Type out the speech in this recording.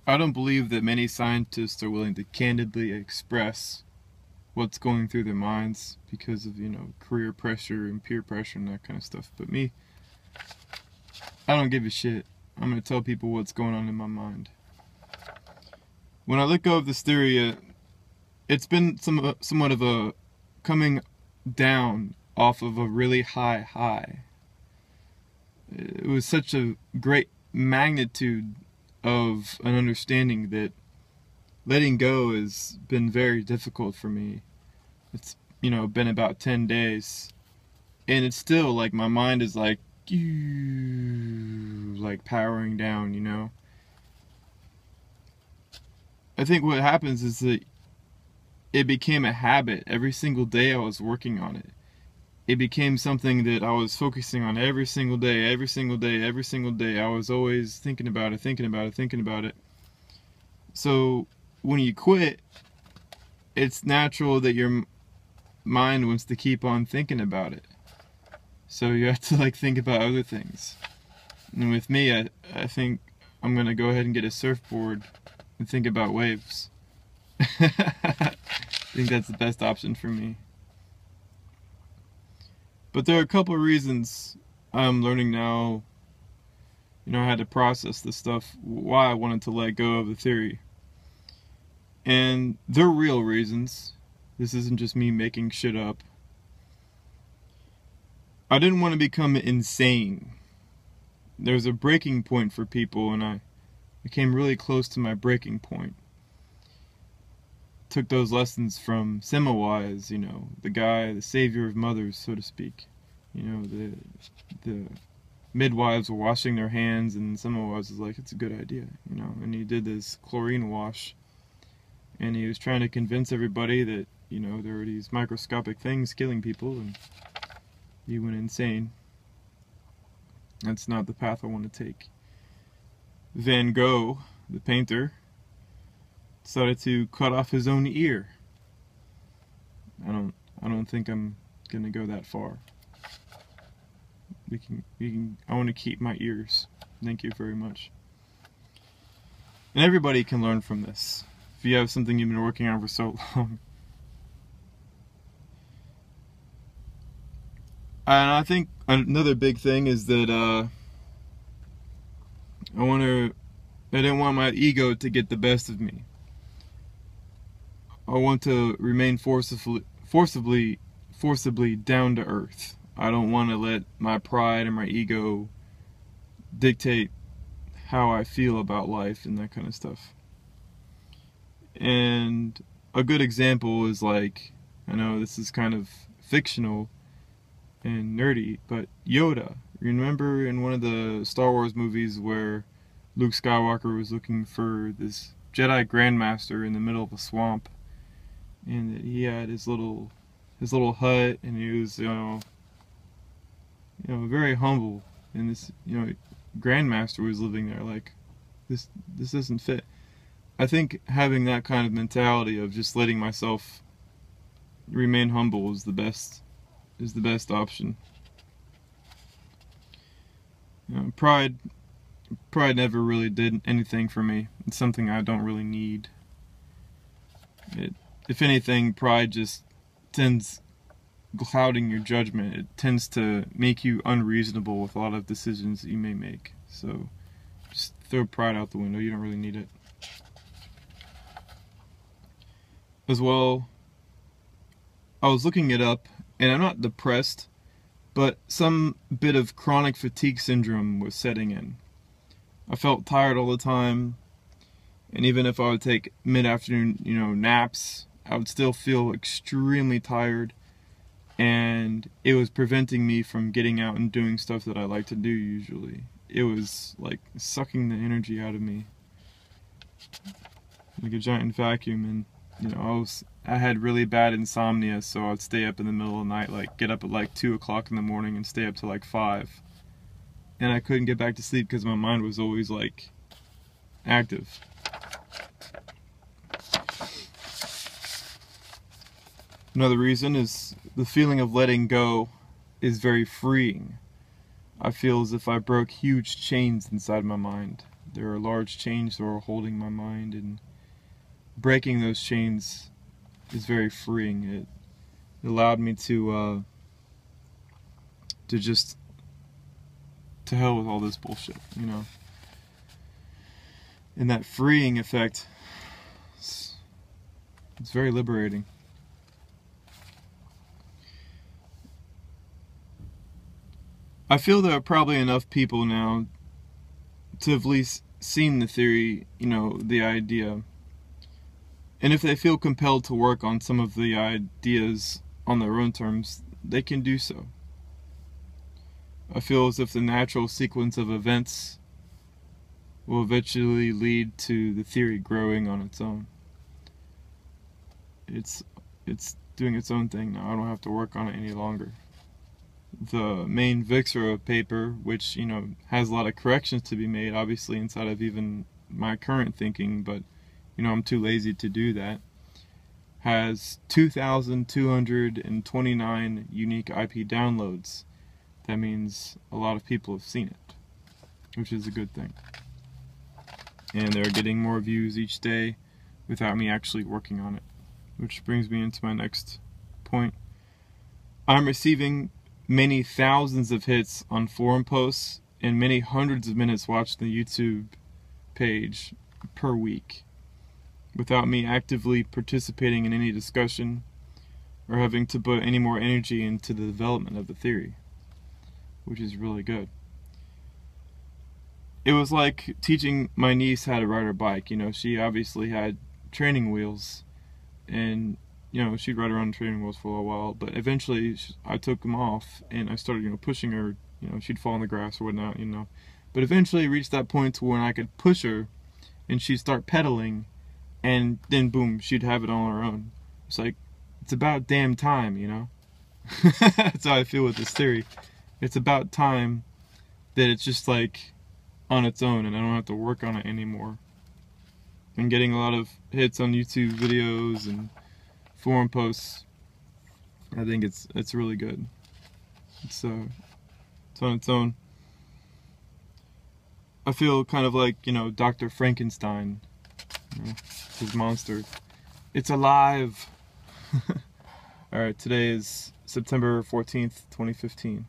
I don't believe that many scientists are willing to candidly express what's going through their minds because of, career pressure and peer pressure and that kind of stuff. But me, I don't give a shit. I'm going to tell people what's going on in my mind. When I let go of this theory, it's been somewhat of a coming down off of a really high high. It was such a great magnitude of an understanding that letting go has been very difficult for me. It's, been about 10 days. And it's still like my mind is like powering down, I think what happens is that it became a habit. Every single day I was working on it. It became something that I was focusing on every single day, every single day, every single day. I was always thinking about it. So when you quit, it's natural that your mind wants to keep on thinking about it. So you have to think about other things. And with me, I think I'm going to go ahead and get a surfboard and think about waves. I think that's the best option for me. But there are a couple of reasons I'm learning now, how to process this stuff, why I wanted to let go of the theory. And they're real reasons. This isn't just me making shit up. I didn't want to become insane. There's a breaking point for people, and I came really close to my breaking point. Took those lessons from Semmelweis, the savior of mothers, so to speak. The midwives were washing their hands, and Semmelweis was like, it's a good idea, and he did this chlorine wash, and he was trying to convince everybody that, there were these microscopic things killing people, and he went insane. That's not the path I want to take. Van Gogh, the painter, decided to cut off his own ear. I don't think I'm gonna go that far. I want to keep my ears. Thank you very much. And everybody can learn from this. If you have something you've been working on for so long. And I think another big thing is that I didn't want my ego to get the best of me. I want to remain forcibly down to earth. I don't want to let my pride and my ego dictate how I feel about life and that kind of stuff. And a good example is I know this is kind of fictional and nerdy, but Yoda. Remember in one of the Star Wars movies where Luke Skywalker was looking for this Jedi Grandmaster in the middle of a swamp, and that he had his little hut, and he was very humble, and this Grandmaster was living there this doesn't fit. I think having that kind of mentality of just letting myself remain humble is the best option. Pride never really did anything for me. It's something I don't really need. If anything, pride just tends clouding your judgment. It tends to make you unreasonable with a lot of decisions that you may make. So just throw pride out the window. You don't really need it. As well, I was looking it up, and I'm not depressed, but some bit of chronic fatigue syndrome was setting in. I felt tired all the time, and even if I would take mid-afternoon, naps, I would still feel extremely tired, and it was preventing me from getting out and doing stuff that I like to do usually. It was like sucking the energy out of me, like a giant vacuum. And I had really bad insomnia, so I'd stay up in the middle of the night, get up at 2 o'clock in the morning and stay up till 5. And I couldn't get back to sleep because my mind was always active. Another reason is the feeling of letting go is very freeing. I feel as if I broke huge chains inside my mind. there are large chains that are holding my mind, and breaking those chains is very freeing. It allowed me to just, to hell with all this bullshit, you know. And that freeing effect, it's very liberating. I feel there are probably enough people now to have at least seen the theory, you know, the idea. And if they feel compelled to work on some of the ideas on their own terms, they can do so. I feel as if the natural sequence of events will eventually lead to the theory growing on its own. It's doing its own thing now. I don't have to work on it any longer. The main Vixera paper, which, you know, has a lot of corrections to be made, obviously, inside of even my current thinking, but, you know, I'm too lazy to do that, has 2,229 unique IP downloads. That means a lot of people have seen it, which is a good thing. And they're getting more views each day without me actually working on it. Which brings me into my next point. I'm receiving many thousands of hits on forum posts and many hundreds of minutes watched on the YouTube page per week, without me actively participating in any discussion or having to put any more energy into the development of the theory, which is really good. It was like teaching my niece how to ride her bike. You know, she obviously had training wheels, and, you know, she'd ride around training wheels for a while, but eventually I took them off and I started, you know, pushing her. You know, she'd fall in the grass or whatnot, you know, but eventually reached that point to when I could push her and she'd start pedaling, and then boom, she'd have it on her own. It's like, it's about damn time, you know. That's how I feel with this theory. It's about time that it's just like on its own and I don't have to work on it anymore. And getting a lot of hits on YouTube videos and forum posts, I think it's really good. It's on its own. I feel kind of like, you know, Dr. Frankenstein, you know, his monster. It's alive. Alright, today is September 14th, 2015.